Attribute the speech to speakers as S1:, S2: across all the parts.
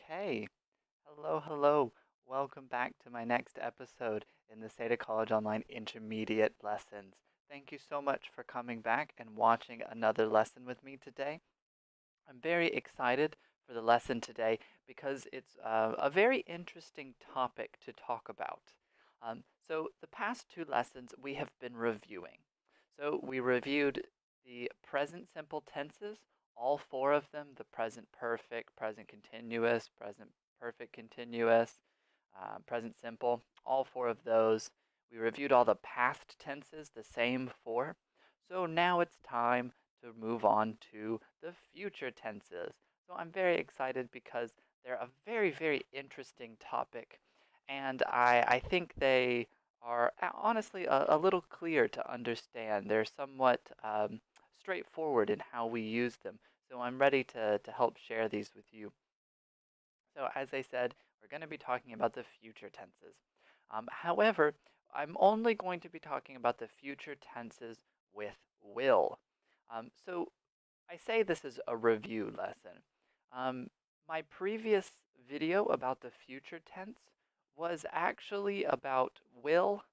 S1: Okay. Hello, hello. Welcome back to my next episode in the SEDA College Online Intermediate Lessons. Thank you so much for coming back and watching another lesson with me today. I'm very excited for the lesson today because it's a very interesting topic to talk about. So, the past two lessons we have been reviewing. So, we reviewed the present simple tenses, all four of them, the present perfect, present continuous, present perfect continuous, present simple, all four of those. We reviewed all the past tenses, the same four. So now it's time to move on to the future tenses. So I'm very excited because they're a very, very interesting topic, and I think they are honestly a little clear to understand. They're somewhat straightforward in how we use them. So I'm ready to help share these with you. So as I said, we're going to be talking about the future tenses. However, I'm only going to be talking about the future tenses with will. So I say this is a review lesson. Um, my previous video about the future tense was actually about will,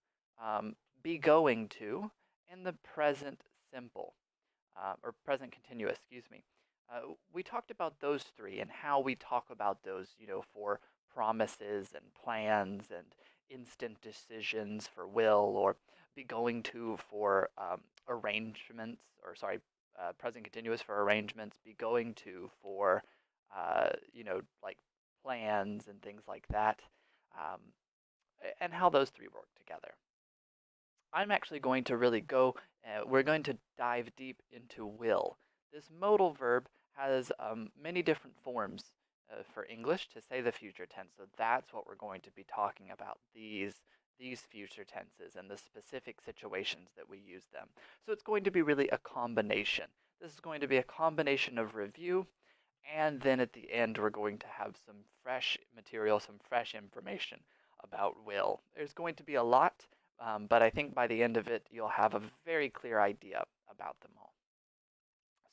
S1: um, be going to, and the present simple or present continuous, excuse me. We talked about those three and how we talk about those, for promises and plans and instant decisions for will, or be going to for arrangements, or sorry, present continuous for arrangements, be going to for, like plans and things like that, um, and how those three work together. I'm actually going to really we're going to dive deep into will. This modal verb has many different forms for English to say the future tense. So that's what we're going to be talking about, these future tenses and the specific situations that we use them. So it's going to be really a combination. This is going to be a combination of review, and then at the end, we're going to have some fresh material, some fresh information about will. There's going to be a lot, but I think by the end of it, you'll have a very clear idea about them all.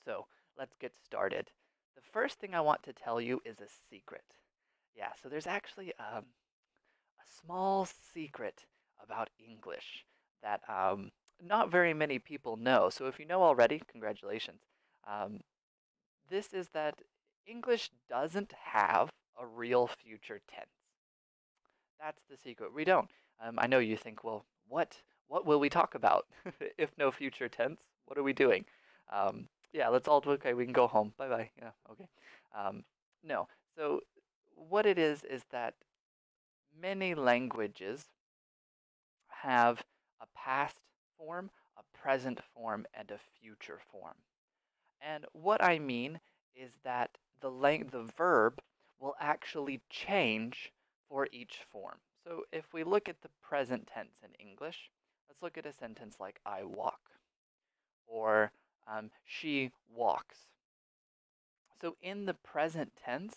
S1: So let's get started. The first thing I want to tell you is a secret. Yeah, so there's actually a small secret about English that not very many people know. So if you know already, congratulations. Um, this is that English doesn't have a real future tense. That's the secret. We don't. I know you think, well, what will we talk about if no future tense? What are we doing? Yeah, let's all okay. We can go home. Bye bye. Yeah, okay. Um, no. So what it is that many languages have a past form, a present form, and a future form. And what I mean is that the verb will actually change for each form. So if we look at the present tense in English, let's look at a sentence like I walk or she walks. So in the present tense,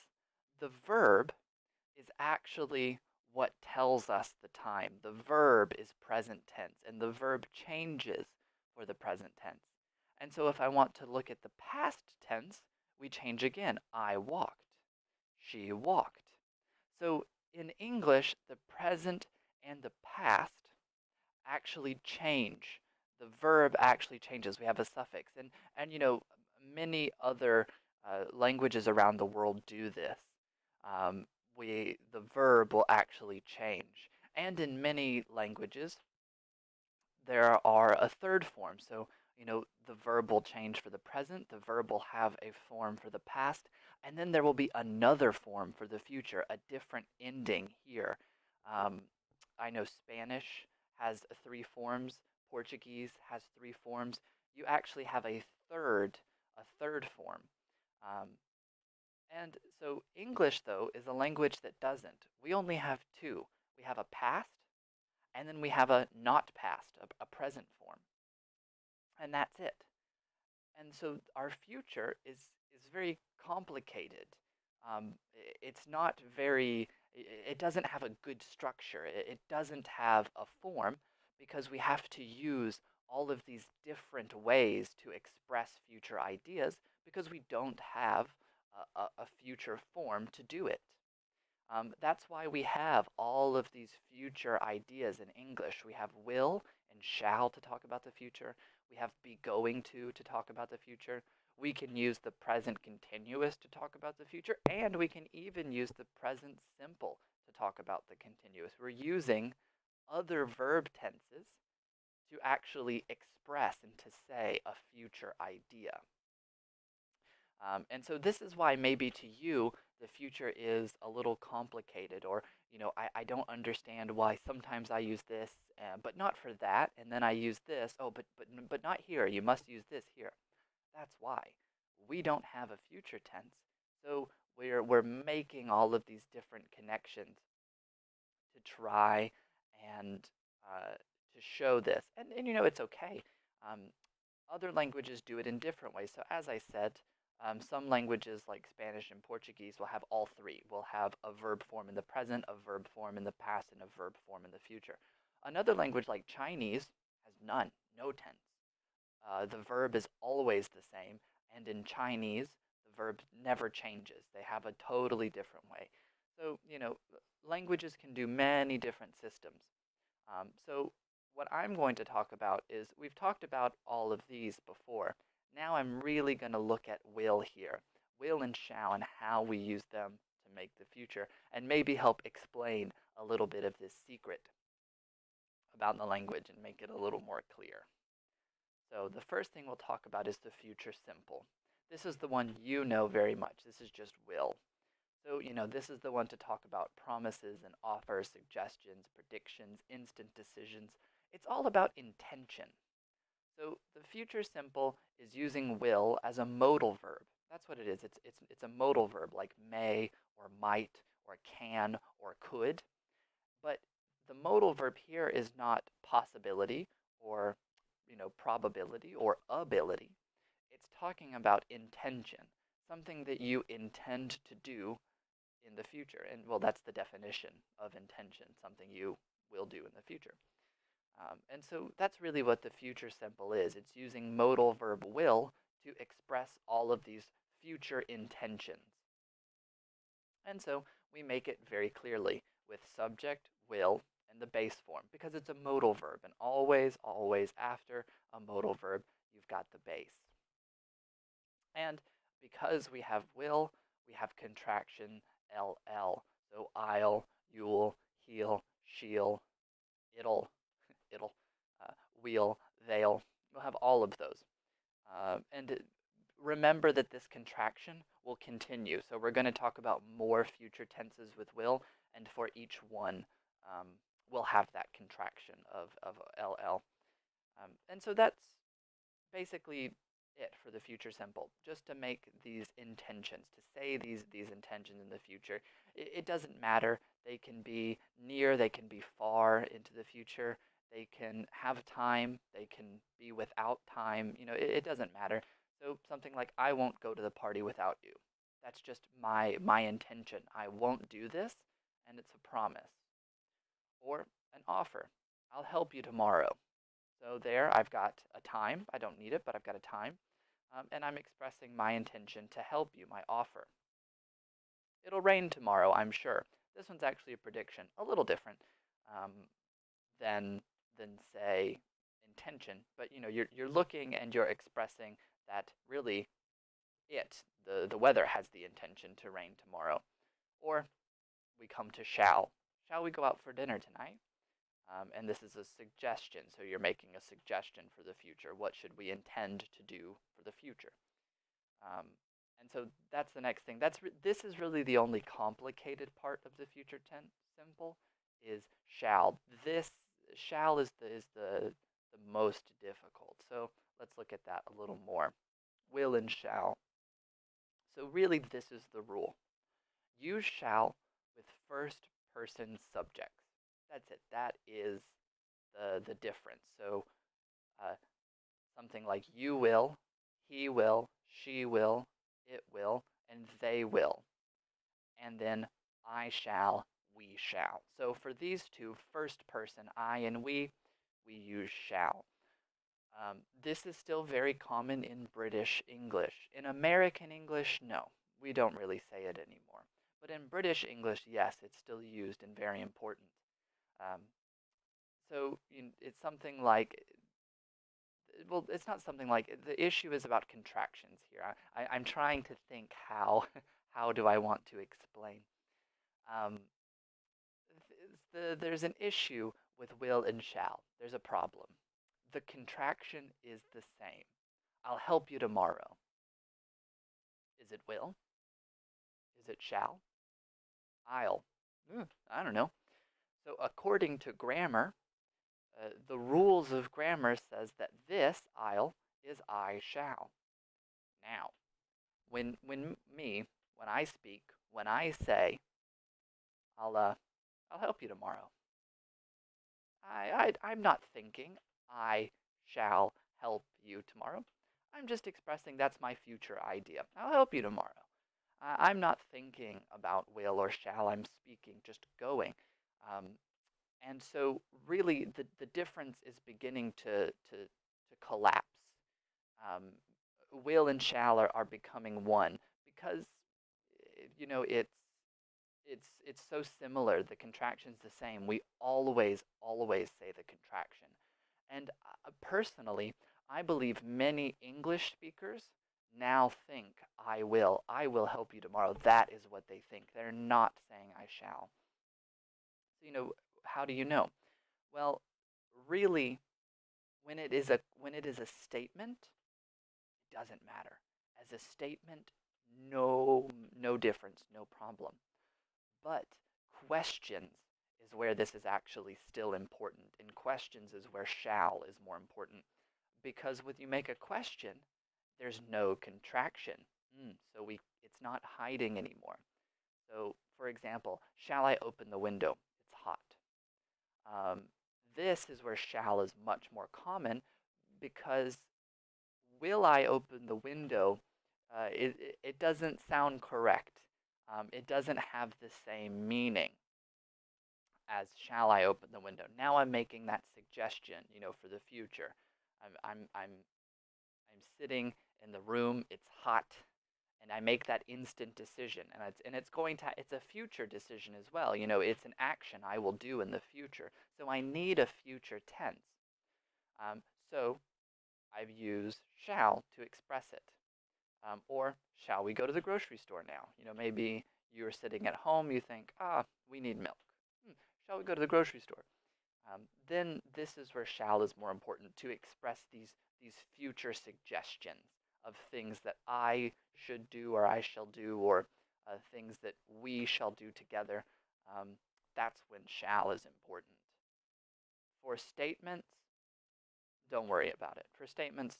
S1: the verb is actually what tells us the time. The verb is present tense, and the verb changes for the present tense. And so if I want to look at the past tense, we change again. I walked. She walked. So in English, the present and the past actually change. The verb actually changes. We have a suffix. And many other languages around the world do this. The verb will actually change. And in many languages, there are a third form. So, the verb will change for the present, the verb will have a form for the past, and then there will be another form for the future, a different ending here. Um, I know Spanish has three forms, Portuguese has three forms. You actually have a third form. Um, and so English, though, is a language that doesn't. We only have two. We have a past, and then we have a not past, a present form. And that's it. And so our future is very complicated. It's not very, it doesn't have a good structure. It doesn't have a form because we have to use all of these different ways to express future ideas because we don't have a future form to do it. That's why we have all of these future ideas in English. We have will and shall to talk about the future. We have be going to talk about the future. We can use the present continuous to talk about the future, and we can even use the present simple to talk about the continuous. We're using other verb tenses to actually express and to say a future idea. And so this is why maybe to you the future is a little complicated, or I don't understand why sometimes I use this, but not for that, and then I use this. Oh, but not here. You must use this here. That's why we don't have a future tense. So we're making all of these different connections to try and to show this, and it's okay. Um, Other languages do it in different ways. So as I said, some languages like Spanish and Portuguese will have all three. We'll have a verb form in the present, a verb form in the past, and a verb form in the future. Another language like Chinese has none, no tense. The verb is always the same, and in Chinese, the verb never changes. They have a totally different way. So, languages can do many different systems. So what I'm going to talk about is we've talked about all of these before. Now I'm really going to look at will here, will and shall, and how we use them to make the future, and maybe help explain a little bit of this secret about the language and make it a little more clear. So the first thing we'll talk about is the future simple. This is the one you know very much. This is just will. So, this is the one to talk about promises and offers, suggestions, predictions, instant decisions. It's all about intention. So, the future simple is using will as a modal verb. That's what it is. It's a modal verb like may or might or can or could. But the modal verb here is not possibility or, probability or ability. It's talking about intention, something that you intend to do in the future. And well, that's the definition of intention, something you will do in the future. And so that's really what the future simple is. It's using modal verb will to express all of these future intentions. And so we make it very clearly with subject, will, and the base form because it's a modal verb. And always after a modal verb, you've got the base. And because we have will, we have contraction LL. So I'll, you'll, he'll, she'll, it'll, it'll, uh, we'll, they'll. We'll have all of those. And remember that this contraction will continue. So we're going to talk about more future tenses with will, and for each one, we'll have that contraction of LL. And so that's basically it for the future simple, just to make these intentions, to say these intentions in the future. It doesn't matter. They can be near, they can be far into the future. They can have time, they can be without time. It doesn't matter. So something like I won't go to the party without you. That's just my intention. I won't do this, and it's a promise. Or an offer. I'll help you tomorrow. So there, I've got a time. I don't need it, but I've got a time. And I'm expressing my intention to help you, my offer. It'll rain tomorrow, I'm sure. This one's actually a prediction, a little different um, than say intention. But you're looking and you're expressing that really the weather has the intention to rain tomorrow. Or we come to shall. Shall we go out for dinner tonight? And this is a suggestion, so you're making a suggestion for the future. What should we intend to do for the future? Um, and so that's the next thing. This is really the only complicated part of the future tense simple is shall. This shall is the most difficult. So let's look at that a little more. Will and shall. So really, this is the rule. Use shall with first person subjects. That's it. That is the difference. So uh, something like you will, he will, she will, it will, and they will. And then I shall, we shall. So for these two, first person, I and we use shall. This is still very common in British English. In American English, no, we don't really say it anymore. But in British English, yes, it's still used and very important. Um, it's something like, well, it's not something like, the issue is about contractions here. I'm trying to think how, how do I want to explain? Um, there's an issue with will and shall. There's a problem. The contraction is the same. I'll help you tomorrow. Is it will? Is it shall? I'll. I don't know. So according to grammar, the rules of grammar says that this I'll is I shall. Now, when I speak, when I say I'll help you tomorrow. I'm not thinking I shall help you tomorrow. I'm just expressing that's my future idea. I'll help you tomorrow. I'm not thinking about will or shall. I'm speaking, just going. Um, and so, really, the difference is beginning to collapse. Um, will and shall are becoming one because, it's so similar. The contraction's the same. We always say the contraction. And personally, I believe many English speakers now think I will help you tomorrow. That is what they think. They're not saying I shall. So, how do you know? Well, really, when it is a statement, it doesn't matter. As a statement, no difference, no problem. But questions is where this is actually still important. And questions is where shall is more important. Because when you make a question, there's no contraction. It's not hiding anymore. So, for example, shall I open the window? It's hot. Um, this is where shall is much more common because will I open the window? It doesn't sound correct. It doesn't have the same meaning as shall I open the window. Now I'm making that suggestion, for the future. I'm sitting in the room. It's hot, and I make that instant decision, it's a future decision as well. It's an action I will do in the future. So I need a future tense. So I've used shall to express it. Or shall we go to the grocery store now? Maybe you're sitting at home, you think, we need milk. Shall we go to the grocery store? Then this is where shall is more important to express these future suggestions of things that I should do or I shall do or things that we shall do together. That's when shall is important. For statements, don't worry about it. For statements,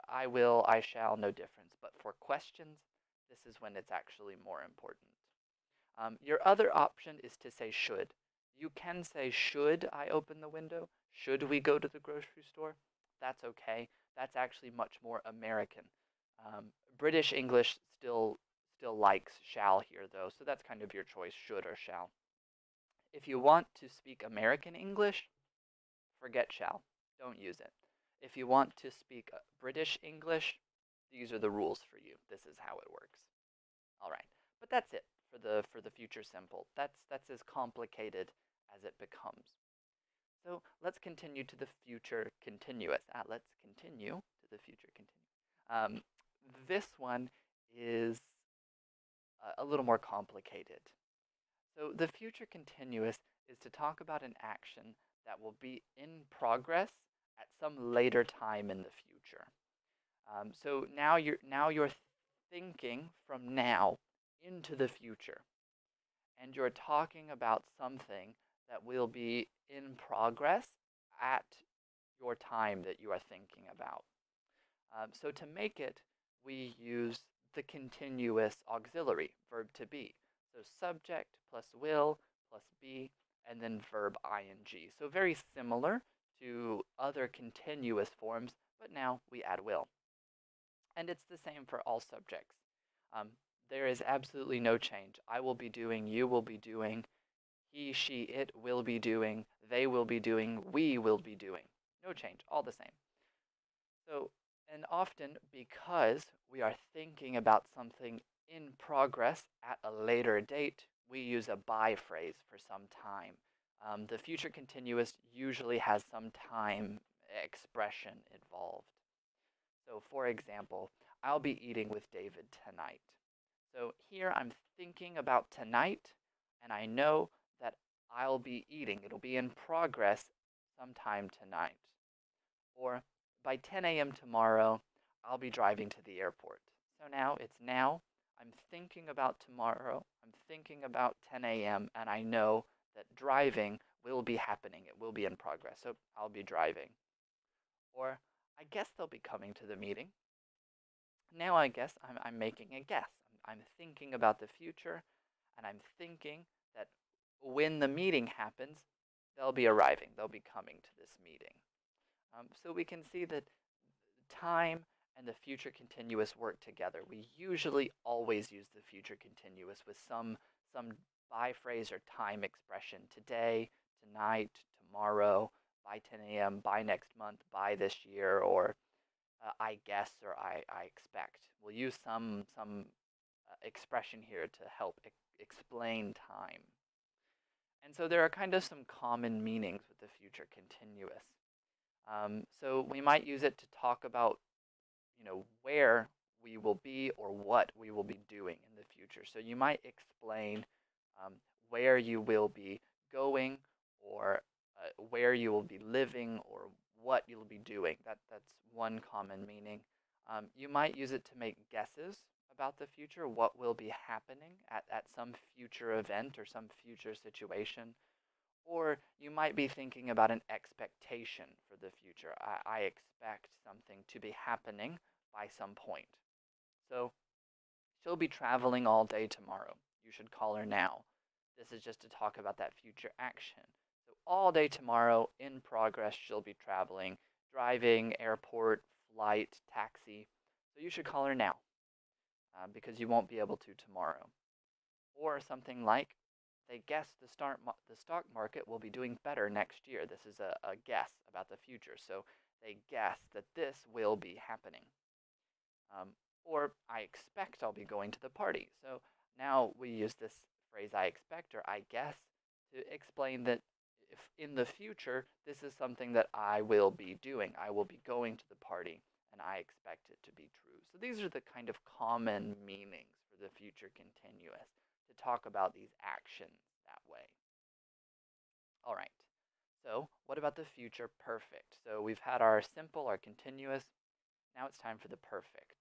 S1: I will, I shall, no difference. But for questions, this is when it's actually more important. Your other option is to say should. You can say, should I open the window? Should we go to the grocery store? That's okay. That's actually much more American. British English still likes shall here though, so that's kind of your choice, should or shall. If you want to speak American English, forget shall. Don't use it. If you want to speak British English, these are the rules for you. This is how it works. All right, but that's it for the future simple. That's as complicated as it becomes. So let's continue to the future continuous. Let's continue to the future continuous. This one is a little more complicated. So the future continuous is to talk about an action that will be in progress at some later time in the future. So now you're thinking from now into the future, and you're talking about something that will be in progress at your time that you are thinking about. So to make it, we use the continuous auxiliary, verb to be. So subject plus will plus be, and then verb ing. So very similar to other continuous forms, but now we add will. And it's the same for all subjects. Um, there is absolutely no change. I will be doing, you will be doing, he, she, it will be doing, they will be doing, we will be doing. No change, all the same. So, and often because we are thinking about something in progress at a later date, we use a by phrase for some time. The future continuous usually has some time expression involved. So, for example, I'll be eating with David tonight. So here I'm thinking about tonight, and I know that I'll be eating. It'll be in progress sometime tonight. Or by 10 a.m. tomorrow, I'll be driving to the airport. So now it's now. I'm thinking about tomorrow. I'm thinking about 10 a.m. and I know that driving will be happening. It will be in progress. So I'll be driving. Or I guess they'll be coming to the meeting. Now I guess I'm making a guess. I'm thinking about the future and I'm thinking that when the meeting happens, they'll be arriving. They'll be coming to this meeting. So we can see that time and the future continuous work together. We usually always use the future continuous with some by phrase or time expression. Today, tonight, tomorrow, by 10 a.m., by next month, by this year, or I guess or I expect. We'll use some expression here to help explain time. And so there are kind of some common meanings with the future continuous. So we might use it to talk about, where we will be or what we will be doing in the future. So you might explain where you will be going or where you will be living or what you'll be doing. That's one common meaning. You might use it to make guesses about the future, what will be happening at some future event or some future situation. Or you might be thinking about an expectation for the future. I expect something to be happening by some point. So she'll be traveling all day tomorrow. You should call her now. This is just to talk about that future action. So all day tomorrow, in progress, she'll be traveling, driving, airport, flight, taxi. So you should call her now because you won't be able to tomorrow. Or something like, they guess the stock market will be doing better next year. This is a guess about the future. So they guess that this will be happening. Or I expect I'll be going to the party. So now we use this phrase I expect or I guess to explain that if in the future this is something that I will be doing. I will be going to the party and I expect it to be true. So these are the kind of common meanings for the future continuous to talk about these actions that way. All right. So what about the future perfect? So we've had our simple, our continuous. Now it's time for the perfect.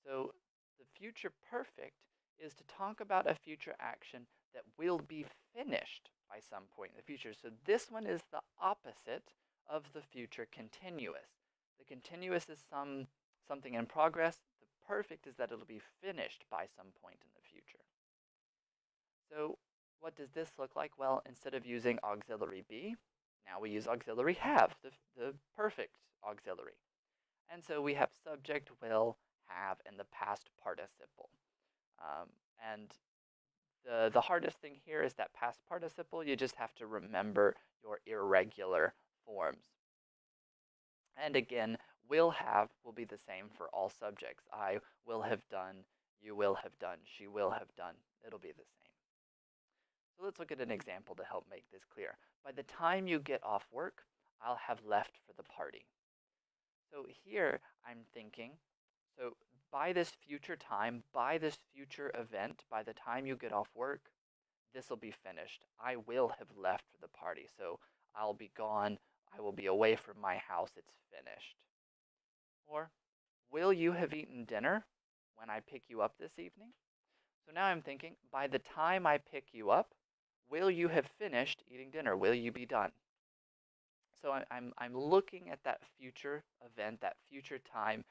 S1: So the future perfect is to talk about a future action that will be finished by some point in the future. So this one is the opposite of the future continuous. The continuous is something in progress. The perfect is that it'll be finished by some point in the future. So what does this look like? Well, instead of using auxiliary be, now we use auxiliary have, the perfect auxiliary. And so we have subject, will, have, and the past participle. And the hardest thing here is that past participle. You just have to remember your irregular forms. And again, will have will be the same for all subjects. I will have done, you will have done, she will have done. It'll be the same. So let's look at an example to help make this clear. By the time you get off work, I'll have left for the party. So here I'm thinking, so by this future time, by this future event, by the time you get off work, this will be finished. I will have left for the party. So I'll be gone. I will be away from my house. It's finished. Or, will you have eaten dinner when I pick you up this evening? So now I'm thinking, by the time I pick you up, will you have finished eating dinner? Will you be done? So I'm looking at that future event, that future time,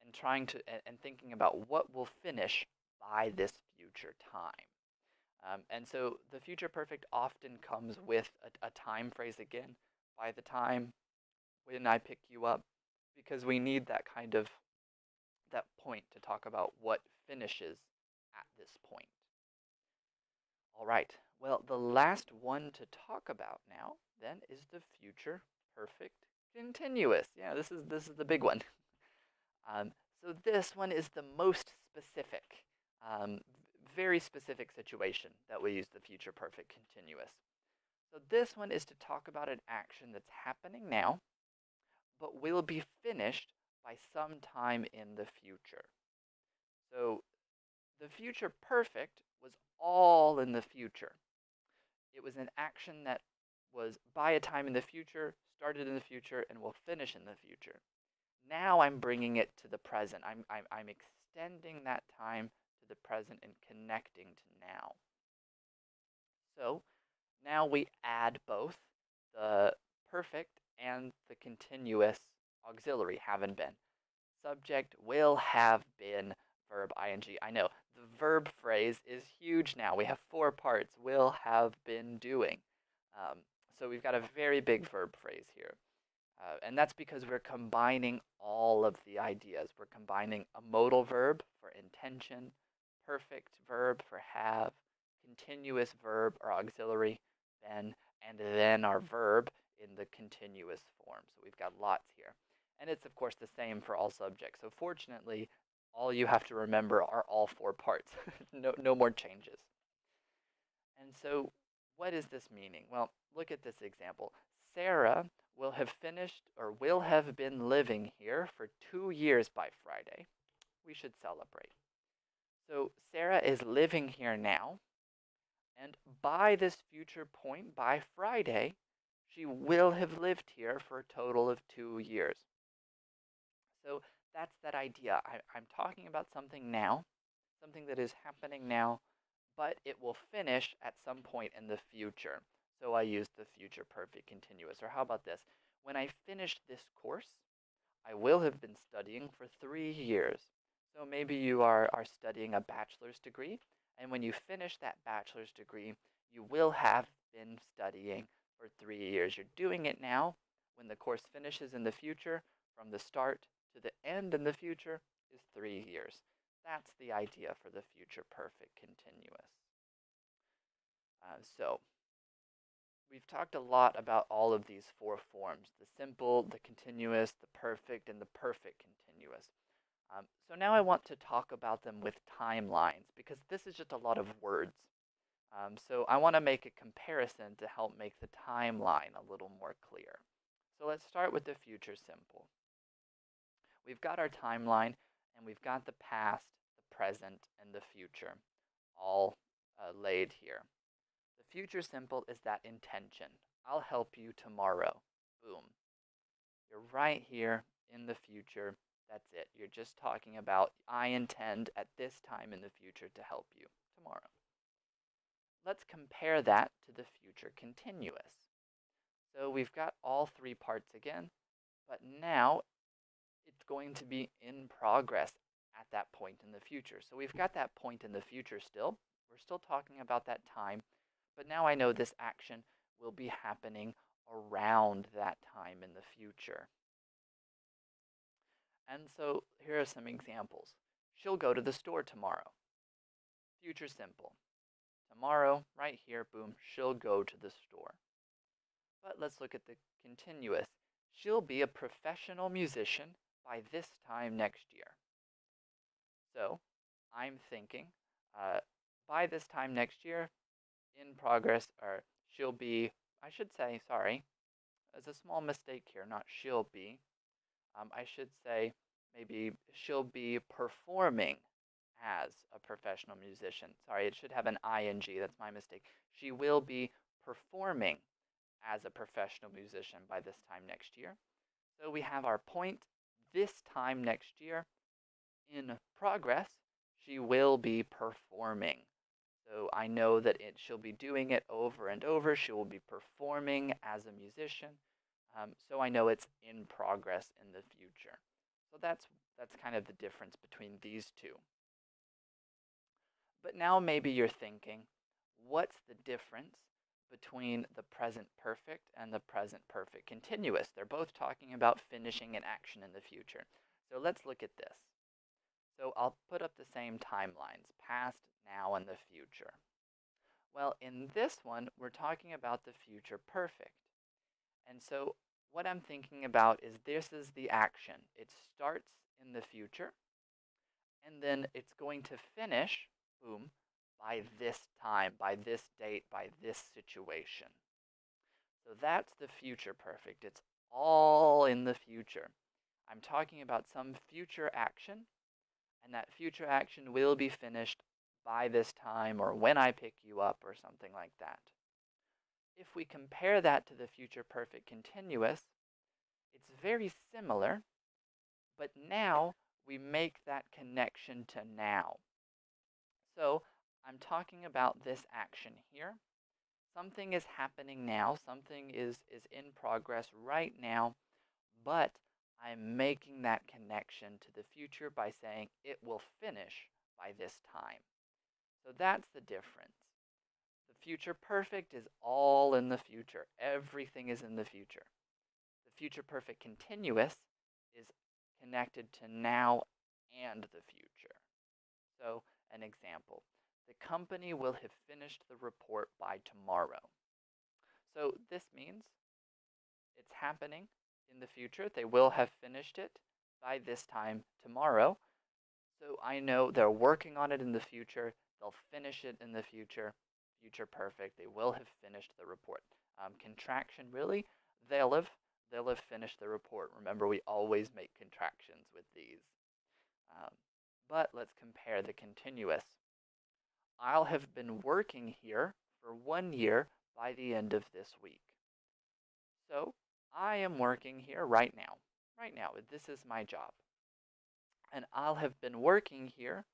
S1: and trying to and thinking about what will finish by this future time. And so the future perfect often comes with a time phrase again, by the time, when I pick you up, because we need that kind of that point to talk about what finishes at this point. All right. Well, the last one to talk about now then is the future perfect continuous. Yeah, this is the big one. So this one is the most specific. very specific situation that we use the future perfect continuous. So this one is to talk about an action that's happening now, but will be finished by some time in the future. So the future perfect was all in the future. It was an action that was by a time in the future, started in the future, and will finish in the future. Now I'm bringing it to the present. I'm extending that time to the present and connecting to now. So now we add both the perfect and the continuous auxiliary have and been. Subject will have been verb ing. I know the verb phrase is huge now. We have 4 parts. Will have been doing. Um, so we've got a very big verb phrase here. And that's because we're combining all of the ideas. We're combining a modal verb for intention, perfect verb for have, continuous verb or auxiliary, then, and then our verb in the continuous form. So we've got lots here. And it's, of course, the same for all subjects. So fortunately, all you have to remember are all 4 parts. No more changes. And so what is this meaning? Well, look at this example. Sarah will have finished or will have been living here for 2 years by Friday. We should celebrate. So Sarah is living here now, and by this future point, by Friday, she will have lived here for a total of 2 years. So that's that idea. I'm talking about something now, something that is happening now, but it will finish at some point in the future. So I use the future perfect continuous. Or how about this? When I finish this course, I will have been studying for 3 years. So maybe you are studying a bachelor's degree, and when you finish that bachelor's degree, you will have been studying for 3 years. You're doing it now. When the course finishes in the future, from the start to the end in the future is 3 years. That's the idea for the future perfect continuous. So we've talked a lot about all of these 4 forms, the simple, the continuous, the perfect, and the perfect continuous. So now I want to talk about them with timelines because this is just a lot of words. So I want to make a comparison to help make the timeline a little more clear. So let's start with the future simple. We've got our timeline, and we've got the past, the present, and the future all laid here. The future simple is that intention. I'll help you tomorrow. Boom. You're right here in the future. That's it. You're just talking about, I intend at this time in the future to help you tomorrow. Let's compare that to the future continuous. So we've got all 3 parts again, but now it's going to be in progress at that point in the future. So we've got that point in the future still. We're still talking about that time, but now I know this action will be happening around that time in the future. And so here are some examples. She'll go to the store tomorrow. Future simple. Tomorrow, right here, boom, she'll go to the store. But let's look at the continuous. She'll be a professional musician by this time next year. So I'm thinking by this time next year, in progress, or she'll be, I should say, sorry, there's a small mistake here, not she'll be. I should say maybe she'll be performing as a professional musician. Sorry, it should have an ing. That's my mistake. She will be performing as a professional musician by this time next year. So we have our point this time next year. In progress, she will be performing. So I know that she'll be doing it over and over. She will be performing as a musician. So I know it's in progress in the future. So that's kind of the difference between these two. But now maybe you're thinking, what's the difference between the present perfect and the present perfect continuous? They're both talking about finishing an action in the future. So let's look at this. So I'll put up the same timelines, past, now, and the future. Well, in this one, we're talking about the future perfect. And so what I'm thinking about is this is the action. It starts in the future, and then it's going to finish, boom, by this time, by this date, by this situation. So that's the future perfect. It's all in the future. I'm talking about some future action, and that future action will be finished by this time or when I pick you up or something like that. If we compare that to the future perfect continuous, it's very similar, but now we make that connection to now. So I'm talking about this action here. Something is happening now, something is in progress right now, but I'm making that connection to the future by saying it will finish by this time. So that's the difference. The future perfect is all in the future. Everything is in the future. The future perfect continuous is connected to now and the future. So, an example. The company will have finished the report by tomorrow. So this means it's happening in the future. They will have finished it by this time tomorrow. So I know they're working on it in the future. They'll finish it in the future. Future perfect. They will have finished the report. Contraction, really? They'll have. They'll have finished the report. Remember, we always make contractions with these. Um, but let's compare the continuous. I'll have been working here for 1 year by the end of this week. So I am working here right now. Right now, this is my job. And I'll have been working here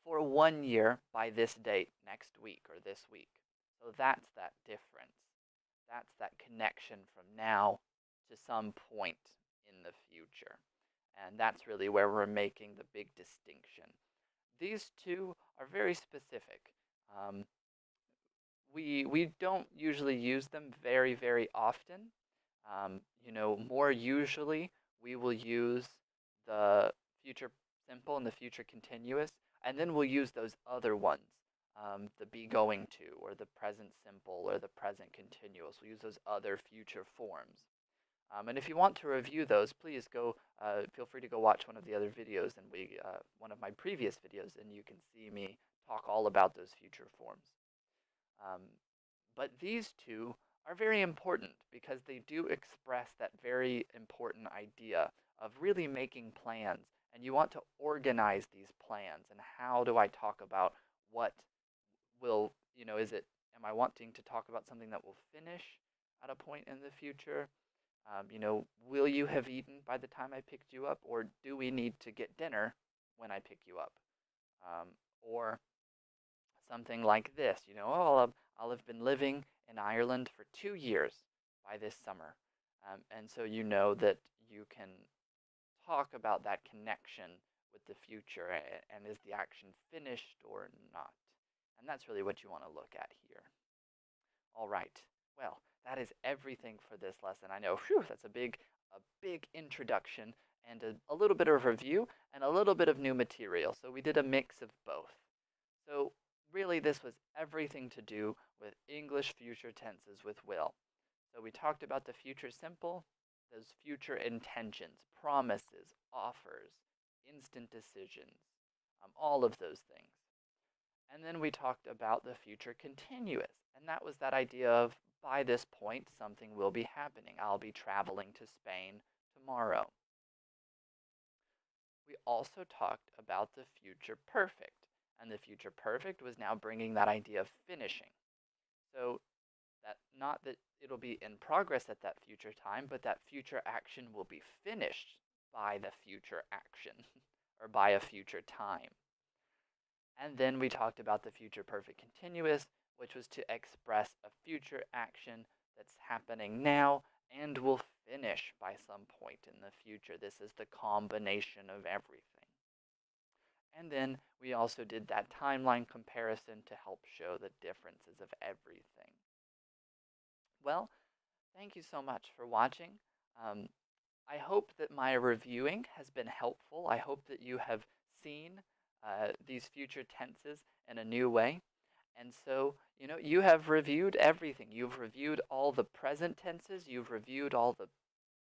S1: for 1 year by this date next week or this week. So that's that difference. That's that connection from now to some point in the future. And that's really where we're making the big distinction. These two are very specific. Um, we don't usually use them very, very often. More usually we will use the future simple and the future continuous, and then we'll use those other ones, the be going to, or the present simple, or the present continuous. We'll use those other future forms. And if you want to review those, please feel free to go watch one of the other videos, and one of my previous videos, and you can see me talk all about those future forms. Um, but these two are very important because they do express that very important idea of really making plans. And you want to organize these plans. And how do I talk about what will, am I wanting to talk about something that will finish at a point in the future? Will you have eaten by the time I picked you up? Or do we need to get dinner when I pick you up? Or something like this, I'll have been living in Ireland for 2 years by this summer. And so you know that you can talk about that connection with the future and is the action finished or not. And that's really what you want to look at here. All right. Well, that is everything for this lesson. I know, that's a big introduction and a little bit of review and a little bit of new material. So we did a mix of both. So really, this was everything to do with English future tenses with will. So we talked about the future simple, those future intentions, promises, offers, instant decisions, all of those things. And then we talked about the future continuous, and that was that idea of by this point, something will be happening. I'll be traveling to Spain tomorrow. We also talked about the future perfect, and the future perfect was now bringing that idea of finishing. So that not that it'll be in progress at that future time, but that future action will be finished by the future action or by a future time. And then we talked about the future perfect continuous, which was to express a future action that's happening now and will finish by some point in the future. This is the combination of everything. And then we also did that timeline comparison to help show the differences of everything. Well, thank you so much for watching. I hope that my reviewing has been helpful. I hope that you have seen these future tenses in a new way. And so, you have reviewed everything. You've reviewed all the present tenses, you've reviewed all the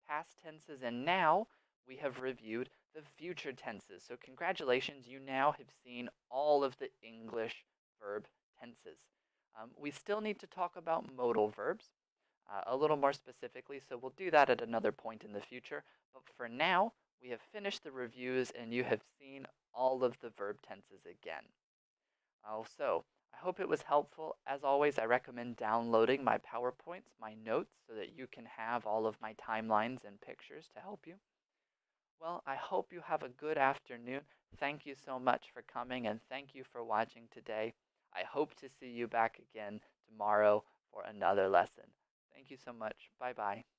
S1: past tenses, and now we have reviewed the future tenses. So congratulations, you now have seen all of the English verb tenses. We still need to talk about modal verbs a little more specifically, so we'll do that at another point in the future. But for now, we have finished the reviews and you have seen all of the verb tenses again. So I hope it was helpful. As always, I recommend downloading my PowerPoints, my notes, so that you can have all of my timelines and pictures to help you. Well, I hope you have a good afternoon. Thank you so much for coming and thank you for watching today. I hope to see you back again tomorrow for another lesson. Thank you so much. Bye bye.